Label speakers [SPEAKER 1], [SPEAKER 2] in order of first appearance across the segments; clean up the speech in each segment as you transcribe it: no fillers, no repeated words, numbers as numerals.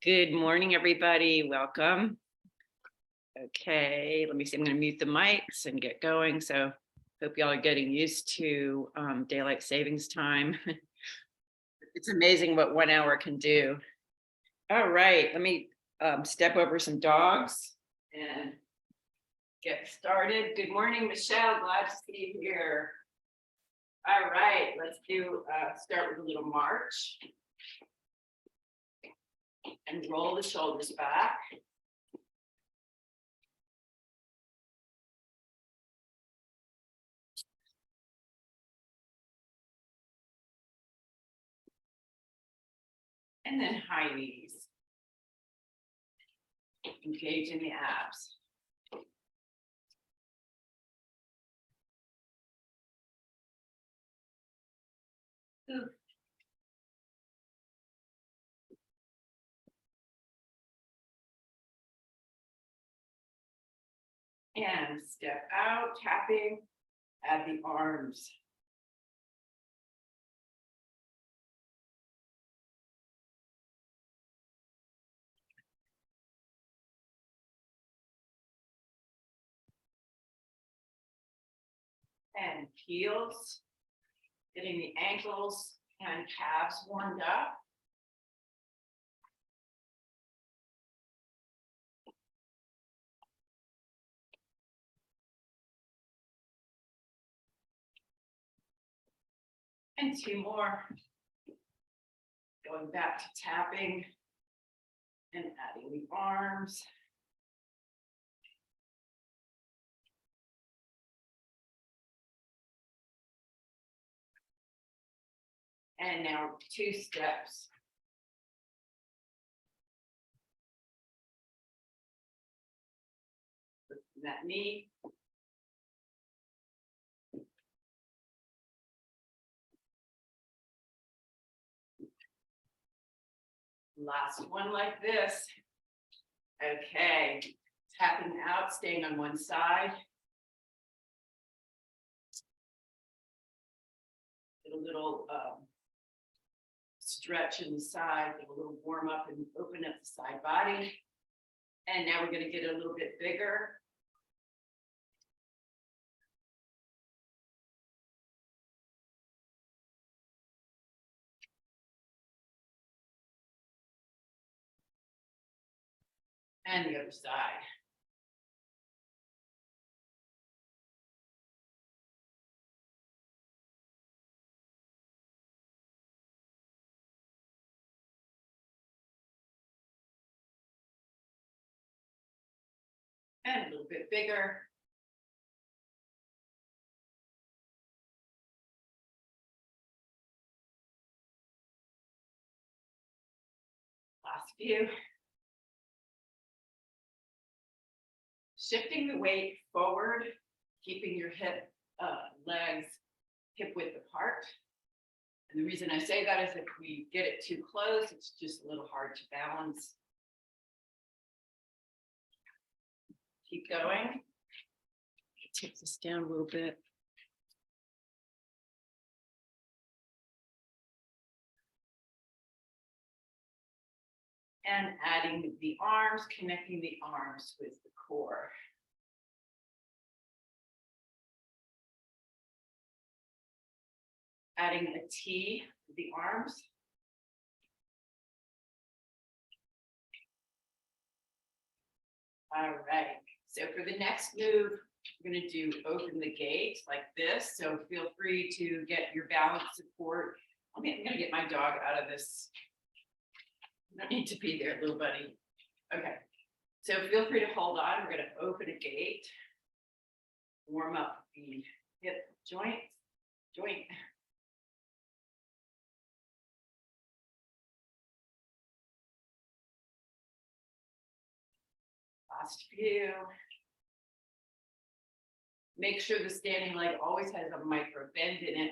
[SPEAKER 1] Good morning, everybody. Welcome. Okay, let me see. I'm going to mute the mics and get going. So hope y'all are getting used to daylight savings time. It's amazing what 1 hour can do. All right, let me step over some dogs and get started. Good morning, Michelle. Glad to see you here. All right, let's start with a little march. And roll the shoulders back. And then high knees. Engage in the abs. Ooh. And step out, tapping, add the arms. And heels, getting the ankles and calves warmed up. And 2 more. Going back to tapping and adding the arms. And now 2 steps. Lifting that knee. Last one like this. Okay, tapping out, staying on one side. Get a little stretch in the side, get a little warm up and open up the side body. And now we're going to get a little bit bigger. And the other side. And a little bit bigger. Last few. Shifting the weight forward, keeping your legs hip width apart. And the reason I say that is if we get it too close, it's just a little hard to balance. Keep going. Take this down a little bit. And adding the arms, connecting the arms with the core. Adding a T to the arms. All right, so for the next move, we're going to do open the gate like this. So feel free to get your balance support. I'm going to get my dog out of this. You don't need to be there, little buddy. Okay, so feel free to hold on. We're going to open a gate, warm up the hip joint. Last few. Make sure the standing leg always has a micro bend in it.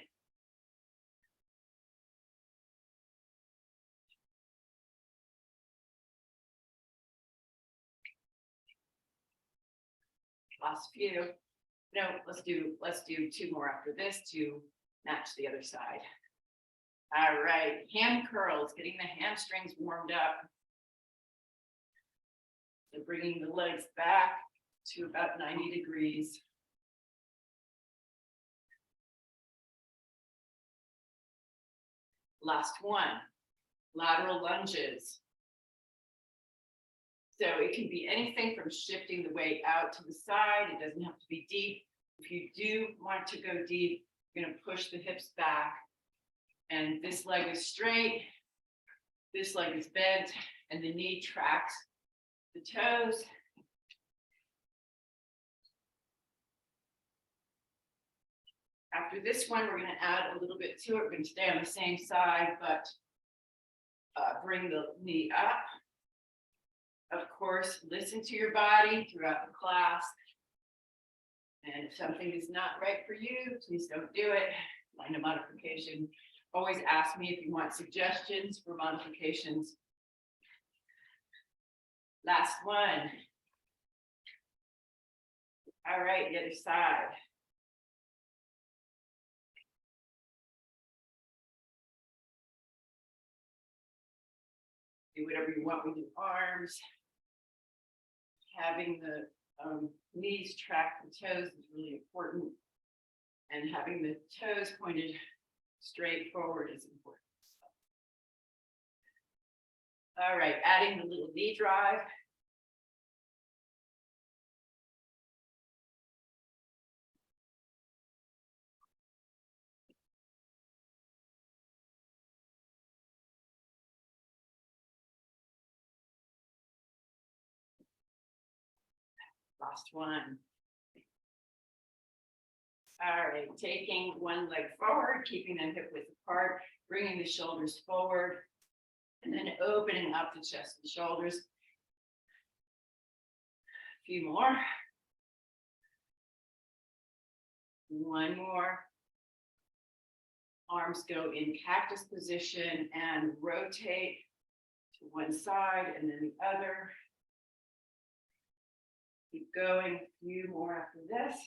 [SPEAKER 1] Last few. No, let's do 2 more after this to match the other side. All right, hand curls, getting the hamstrings warmed up. So bringing the legs back to about 90 degrees. Last one, lateral lunges. So it can be anything from shifting the weight out to the side. It doesn't have to be deep. If you do want to go deep, you're going to push the hips back. And this leg is straight. This leg is bent. And the knee tracks the toes. After this one, we're going to add a little bit to it. We're going to stay on the same side, but bring the knee up. Of course, listen to your body throughout the class. And if something is not right for you, please don't do it. Find a modification. Always ask me if you want suggestions for modifications. Last one. All right, the other side. Do whatever you want with your arms. Having the knees track the toes is really important. And having the toes pointed straight forward is important. All right, adding the little knee drive. Last one. All right, taking one leg forward, keeping them hip width apart, bringing the shoulders forward, and then opening up the chest and shoulders. A few more. One more. Arms go in cactus position and rotate to one side and then the other. Keep going, a few more after this.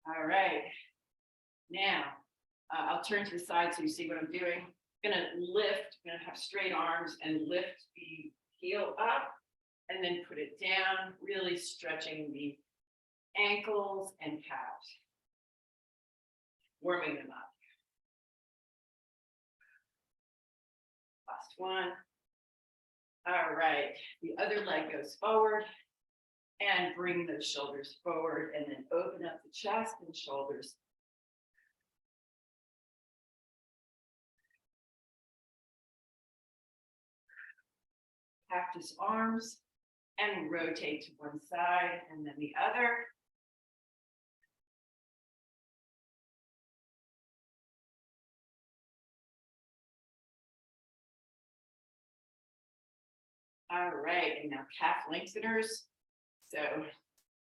[SPEAKER 1] All right, now I'll turn to the side so you see what I'm doing. I'm gonna lift, I'm gonna have straight arms and lift the heel up and then put it down, really stretching the ankles and calves, warming them up. Last one. All right, the other leg goes forward and bring those shoulders forward and then open up the chest and shoulders. Cactus arms and rotate to one side and then the other. All right, and now calf lengtheners. So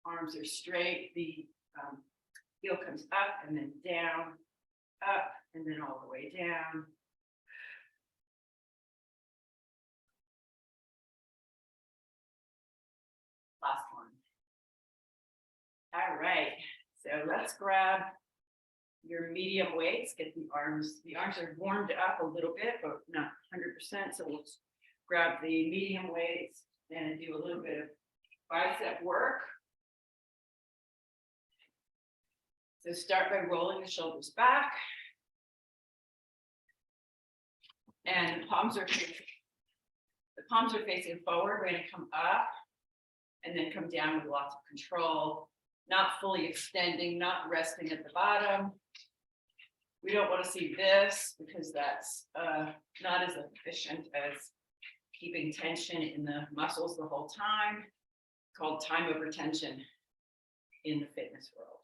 [SPEAKER 1] arms are straight, the heel comes up and then down, up, and then all the way down. Last one. All right, so let's grab your medium weights, get the arms are warmed up a little bit, but not 100%. So we'll grab the medium weights and do a little bit of bicep work. So start by rolling the shoulders back. And the palms are facing forward. We're going to come up and then come down with lots of control, not fully extending, not resting at the bottom. We don't want to see this because that's not as efficient as keeping tension in the muscles the whole time. It's called time over tension in the fitness world.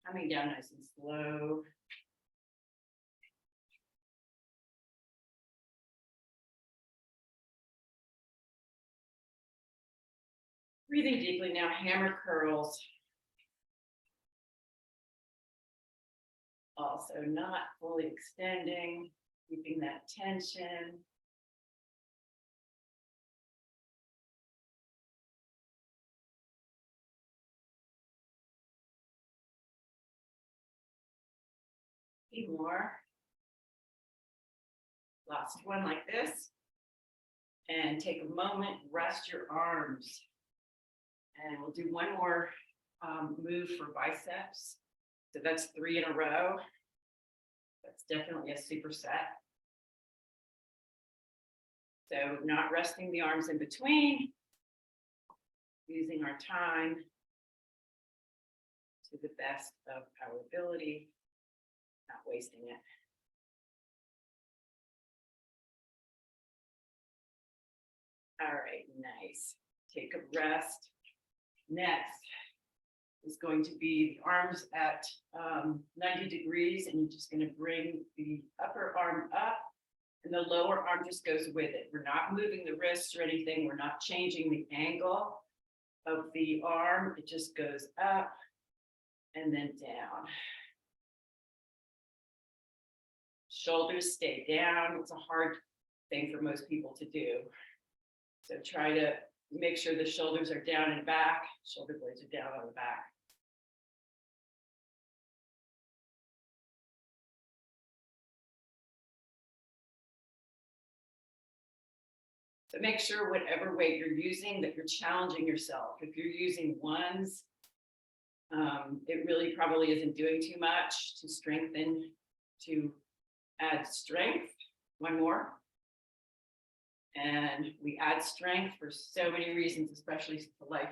[SPEAKER 1] Coming down nice and slow. Breathing deeply now, hammer curls. Also not fully extending, keeping that tension. A few more. Last one like this. And take a moment, rest your arms. And we'll do one more move for biceps. So that's 3 in a row. That's definitely a superset. So not resting the arms in between, using our time to the best of our ability, not wasting it. All right, nice. Take a rest. Next is going to be the arms at 90 degrees, and you're just going to bring the upper arm up, and the lower arm just goes with it. We're not moving the wrists or anything. We're not changing the angle of the arm. It just goes up and then down. Shoulders stay down. It's a hard thing for most people to do. So try to make sure the shoulders are down and back. Shoulder blades are down on the back. So make sure whatever weight you're using that you're challenging yourself. If you're using ones, it really probably isn't doing too much to strengthen, to add strength. One more. And we add strength for so many reasons, especially to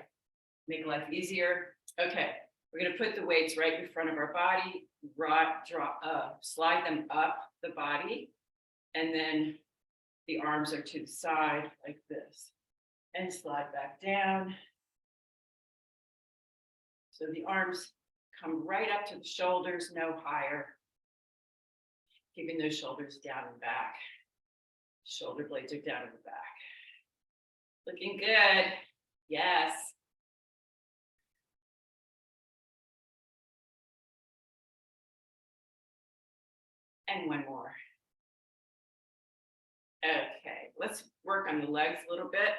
[SPEAKER 1] make life easier. Okay, we're gonna put the weights right in front of our body, slide them up the body, and then the arms are to the side like this, and slide back down. So the arms come right up to the shoulders, no higher, keeping those shoulders down and back. Shoulder blades are down in the back. Looking good. Yes. And one more. Okay, let's work on the legs a little bit.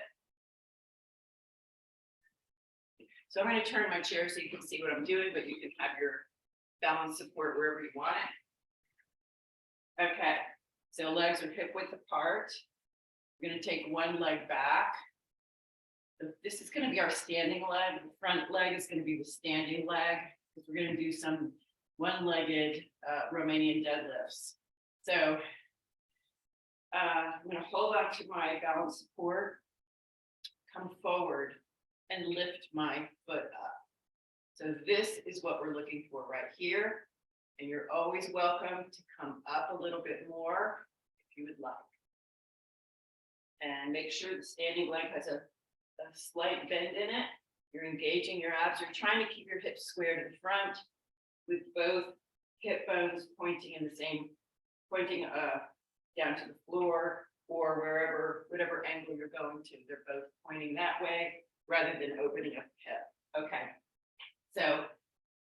[SPEAKER 1] So I'm going to turn my chair so you can see what I'm doing, but you can have your balance support wherever you want it. Okay, so legs are hip width apart. We're going to take one leg back. So this is going to be our standing leg. The front leg is going to be the standing leg, because we're going to do some one-legged Romanian deadlifts. So I'm going to hold on to my balance support, come forward, and lift my foot up. So this is what we're looking for right here. And you're always welcome to come up a little bit more if you would like. And make sure the standing leg has a slight bend in it. You're engaging your abs. You're trying to keep your hips square to the front with both hip bones pointing in the same, pointing down to the floor or whatever angle you're going to. They're both pointing that way rather than opening up the hip. Okay. So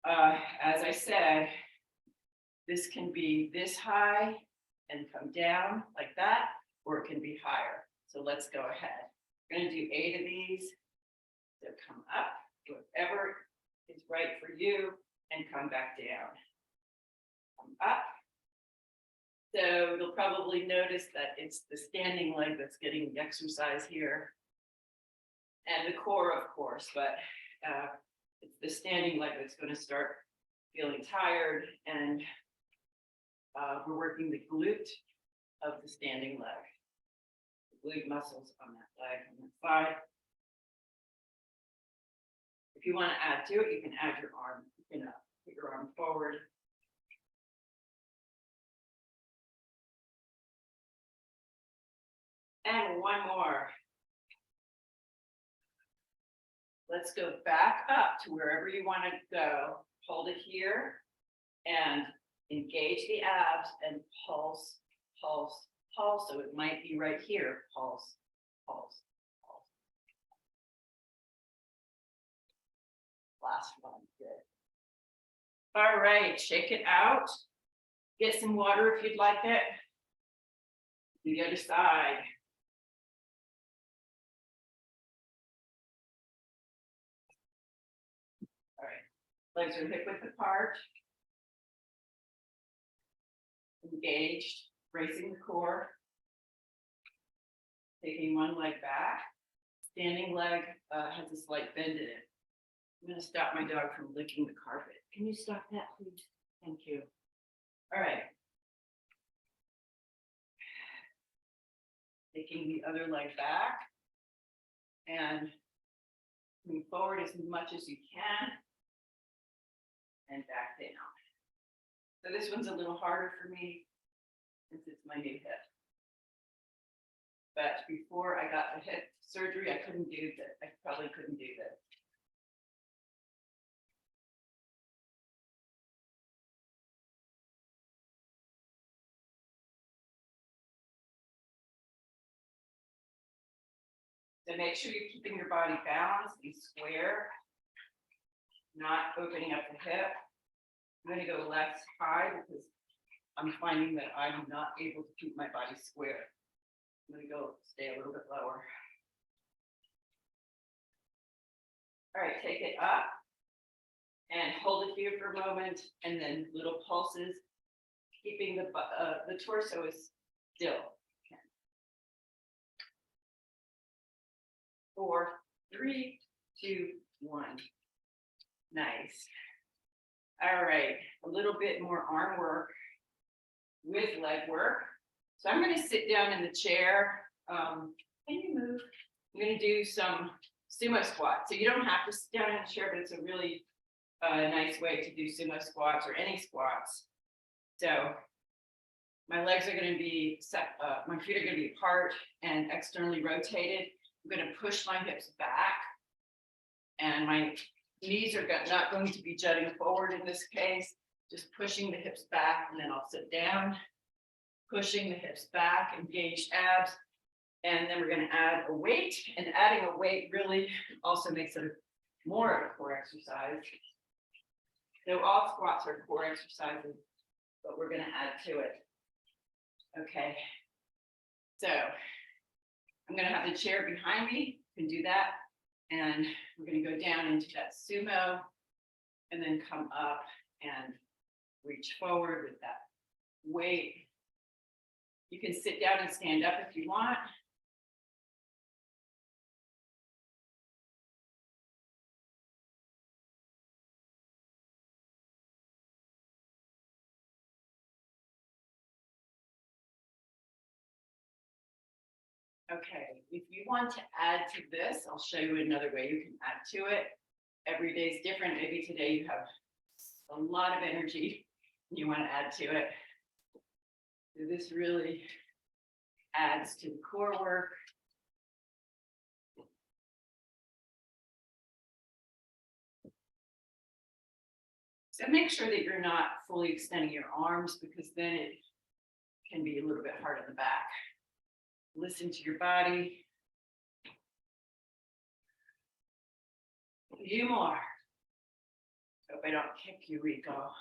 [SPEAKER 1] as I said, this can be this high and come down like that, or it can be higher. So let's go ahead. We're going to do 8 of these. So come up, whatever is right for you, and come back down. Come up. So you'll probably notice that it's the standing leg that's getting the exercise here. And the core, of course, but it's the standing leg that's going to start feeling tired, and we're working the glute of the standing leg. The glute muscles on that leg on the side. If you want to add to it, you can add your arm. You can put your arm forward. And one more. Let's go back up to wherever you want to go. Hold it here and engage the abs and pulse, pulse, pulse. So it might be right here. Pulse, pulse, pulse. Last one. Good. All right. Shake it out. Get some water if you'd like it. The other side. All right. Legs are hip width apart. Engaged, bracing the core. Taking one leg back. Standing leg has a slight bend in it. I'm going to stop my dog from licking the carpet. Can you stop that, please? Thank you. All right. Taking the other leg back and move forward as much as you can and back down. So this one's a little harder for me since it's my new hip. But before I got the hip surgery, I couldn't do that. I probably couldn't do this. So make sure you're keeping your body balanced, be square, not opening up the hip. I'm going to go less high because I'm finding that I'm not able to keep my body square. I'm going to go stay a little bit lower. All right, take it up and hold it here for a moment, and then little pulses, keeping the torso is still. 4, 3, 2, 1. Nice. All right, a little bit more arm work with leg work. So I'm going to sit down in the chair. Can you move? I'm going to do some sumo squats. So you don't have to sit down in a chair, but it's a really nice way to do sumo squats or any squats. So my legs are going to be set, my feet are going to be apart and externally rotated. I'm going to push my hips back, and my knees are not going to be jutting forward in this case, just pushing the hips back, and then I'll sit down, pushing the hips back, engage abs, and then we're going to add a weight, and adding a weight really also makes it more of a core exercise. So all squats are core exercises, but we're going to add to it. Okay, so I'm going to have the chair behind me, you can do that, and we're going to go down into that sumo, and then come up and reach forward with that weight. You can sit down and stand up if you want. Okay, if you want to add to this, I'll show you another way you can add to it. Every day is different. Maybe today you have a lot of energy and you want to add to it. So this really adds to the core work. So make sure that you're not fully extending your arms, because then it can be a little bit hard on the back. Listen to your body. A few more. Hope I don't kick you, Rico.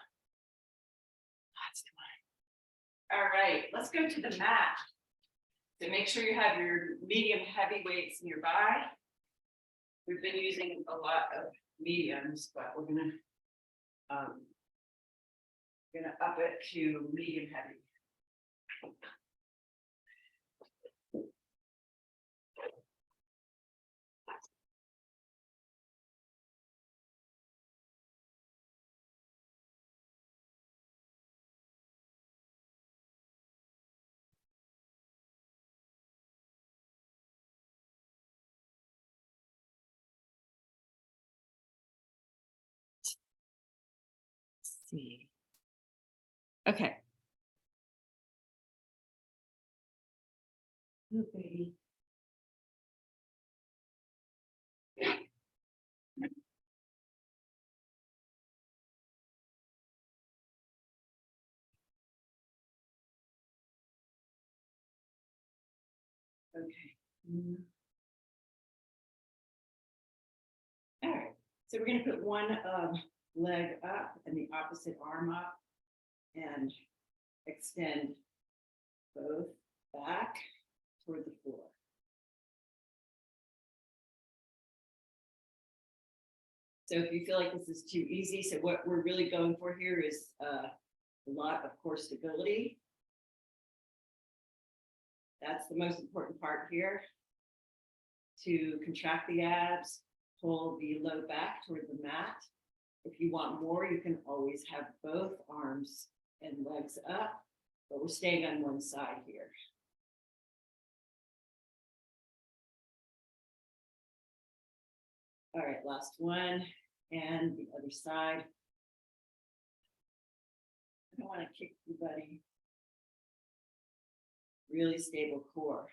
[SPEAKER 1] That's the one. All right, let's go to the mat. So make sure you have your medium heavy weights nearby. We've been using a lot of mediums, but we're gonna up it to medium heavy. See. Okay. Oh, baby. Okay. All right. So we're going to put one leg up and the opposite arm up and extend both back toward the floor. So if you feel like this is too easy, so what we're really going for here is a lot of core stability. That's the most important part here. To contract the abs, pull the low back toward the mat. If you want more, you can always have both arms and legs up, but we're staying on one side here. All right, last one, and the other side. I don't want to kick you, buddy. Really stable core.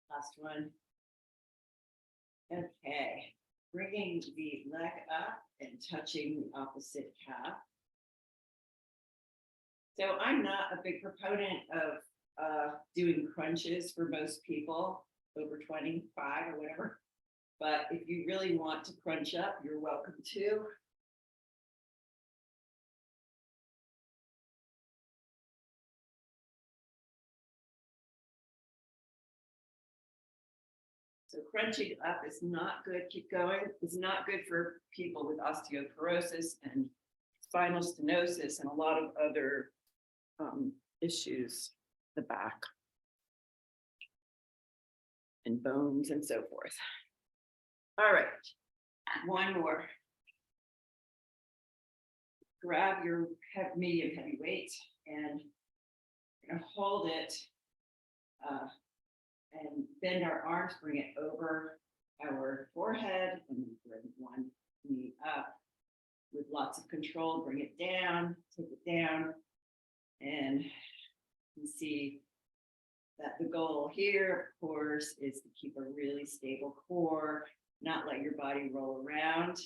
[SPEAKER 1] Last one. Okay, bringing the leg up and touching the opposite calf. So I'm not a big proponent of doing crunches for most people over 25 or whatever. But if you really want to crunch up, you're welcome to. So crunching up is not good. Keep going. It's not good for people with osteoporosis and spinal stenosis and a lot of other issues, the back and bones and so forth. All right, one more. Grab your medium heavy weight and you're gonna hold it and bend our arms, bring it over our forehead and bring one knee up with lots of control. Bring it down, take it down, and you see that the goal here, of course, is to keep a really stable core, not let your body roll around.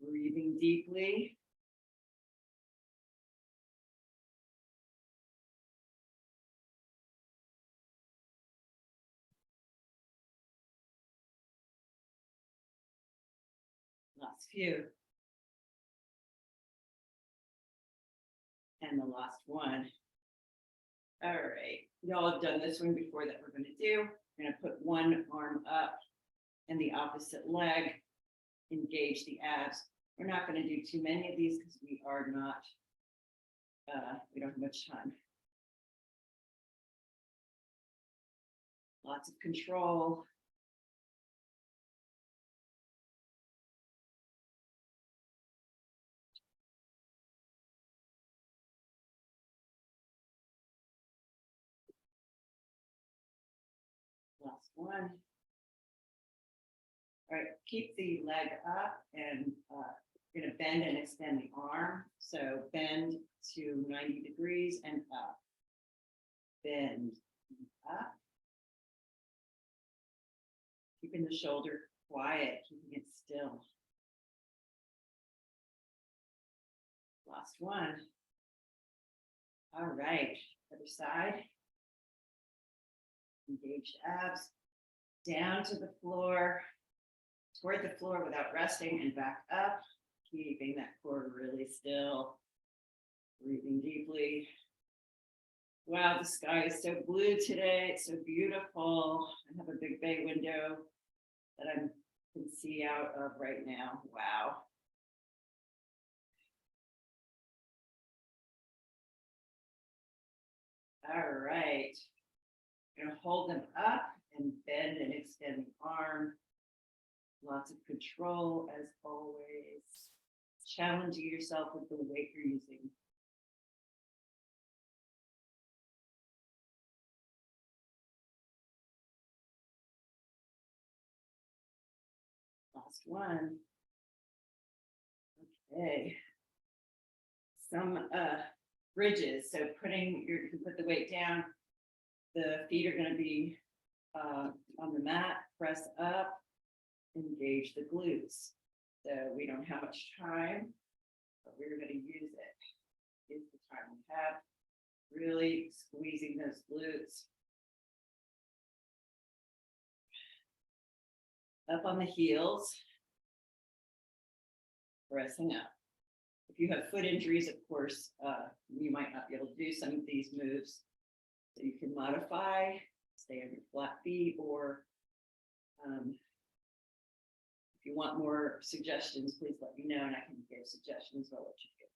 [SPEAKER 1] Breathing deeply. Last few. And the last one. All right, y'all have done this one before that we're going to do. We're going to put one arm up and the opposite leg, engage the abs. We're not going to do too many of these because we are not, we don't have much time. Lots of control. Last one. All right, keep the leg up and you're going to bend and extend the arm. So bend to 90 degrees and up. Bend up. Keeping the shoulder quiet, keeping it still. Last one. All right, other side. Engaged abs. Down to the floor, toward the floor without resting and back up. Keeping that core really still. Breathing deeply. Wow, the sky is so blue today. It's so beautiful. I have a big bay window that I can see out of right now. Wow. All right. I'm going to hold them up and bend and extend the arm. Lots of control as always. Challenging yourself with the weight you're using. Last one. Okay. Some bridges. So you can put the weight down. The feet are going to be on the mat. Press up. Engage the glutes. So we don't have much time, but we're going to use it. Use the time we have. Really squeezing those glutes. Up on the heels. pressing up. If you have foot injuries, of course, you might not be able to do some of these moves. So you can modify, stay on your flat feet, or if you want more suggestions, please let me know and I can give suggestions. I'll let you do.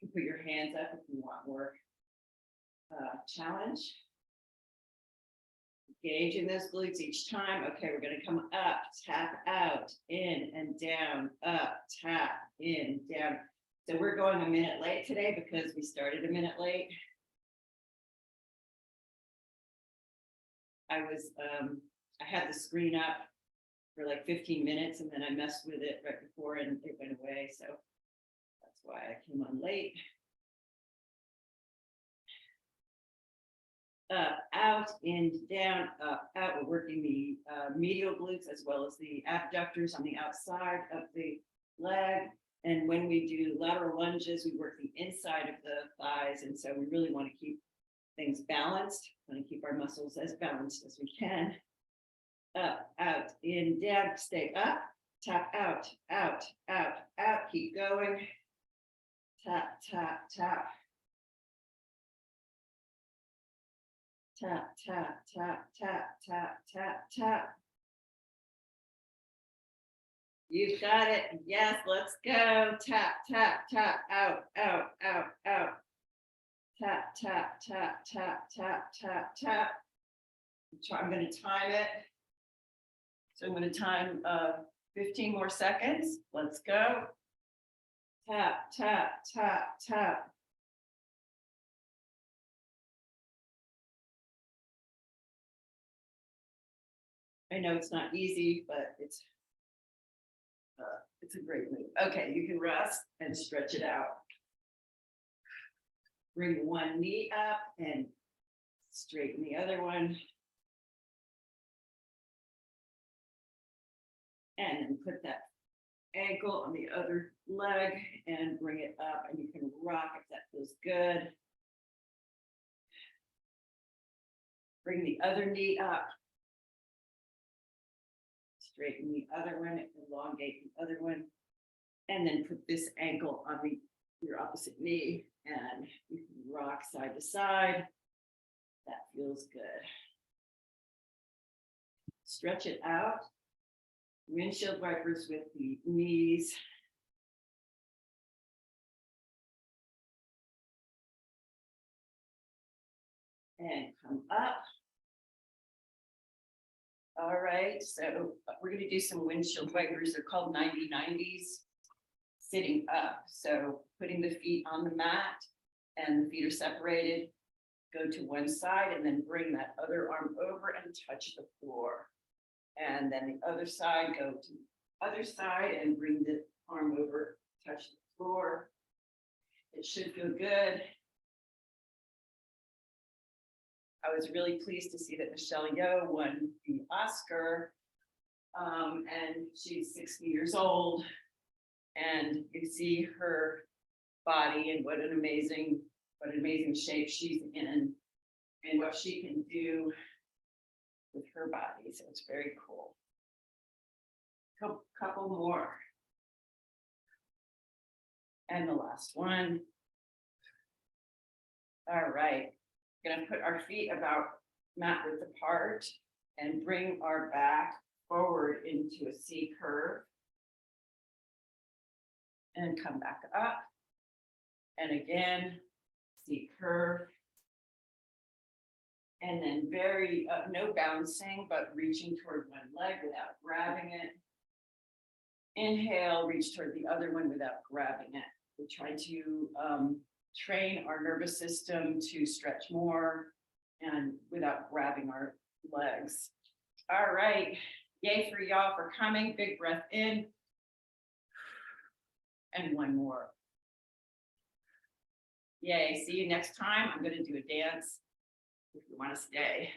[SPEAKER 1] You can put your hands up if you want more challenge. Engaging those glutes each time. Okay, we're going to come up, tap out, in and down, up, tap, in, down. So we're going a minute late today because we started a minute late. I had the screen up for like 15 minutes and then I messed with it right before and it went away. So that's why I came on late. Up, out, in, down, up, out. We're working the medial glutes as well as the abductors on the outside of the leg. And when we do lateral lunges, we work the inside of the thighs. And so we really want to keep things balanced. We want to keep our muscles as balanced as we can. Up, out, in, down, stay up, tap out, out, out, out. Keep going. Tap, tap, tap. Tap, tap, tap, tap, tap, tap, tap. You've got it. Yes, let's go. Tap, tap, tap, out, out, out, out. Tap, tap, tap, tap, tap, tap, tap. I'm going to time it. So I'm going to time 15 more seconds. Let's go. Tap, tap, tap, tap. I know it's not easy, but it's a great move. Okay, you can rest and stretch it out. Bring one knee up and straighten the other one. And then put that ankle on the other leg and bring it up, and you can rock if that feels good. Bring the other knee up. Straighten the other one, elongate the other one, and then put this ankle on your opposite knee, and you can rock side to side. That feels good. Stretch it out. Windshield wipers with the knees. And come up. All right, so we're going to do some windshield wipers. They're called 90-90s, sitting up. So putting the feet on the mat and the feet are separated. Go to one side and then bring that other arm over and touch the floor. And then the other side, go to the other side and bring the arm over, touch the floor. It should feel good. I was really pleased to see that Michelle Yeoh won the Oscar, and she's 60 years old, and you see her body and what an amazing shape she's in, and what she can do with her body. So it's very cool. Couple more, and the last one. All right. Going to put our feet about mat width apart and bring our back forward into a C curve and come back up. And again, C curve. And then no bouncing, but reaching toward one leg without grabbing it. Inhale, reach toward the other one without grabbing it. We try to train our nervous system to stretch more and without grabbing our legs. All right, yay for y'all for coming. Big breath in. And one more. Yay, see you next time. I'm going to do a dance if you want to stay.